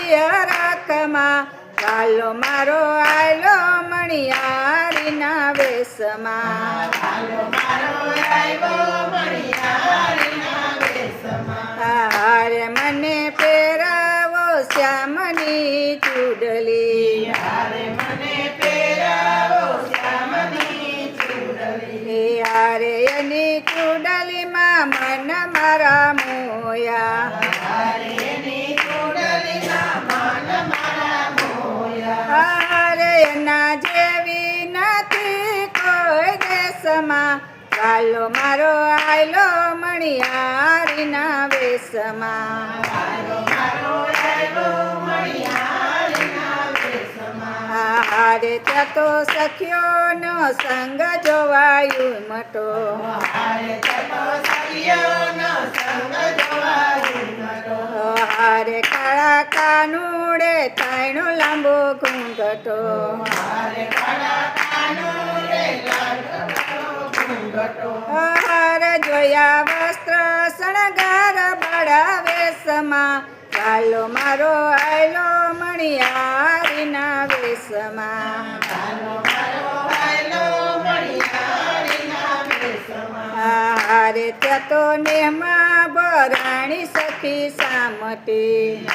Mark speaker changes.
Speaker 1: હરખમાં વાલો મારો આયલો મણિયારીના વેશમાં હારે મને પહેરાવો શ્યામની ચૂડલી હારે એની ચૂડલીમાં મન મારા મોયા હારે એના જેવી નથી કોઈ દેશમાં વાલો મારો આયલો મણિયારીના વેશમાં હારે ત્યાં તો સખીઓનો સંગ જોવાયું મટો હારે કાળા કાનુડે તાયણો લાંબો ઘૂંઘટો હારે જોયા વસ્ત્ર શણગાર બળા વેશમાં વાલો મારો આયલો મણિયારીના વેશમાં હારે ત્યાં તો નેમાં ભરાણી સખી સામટી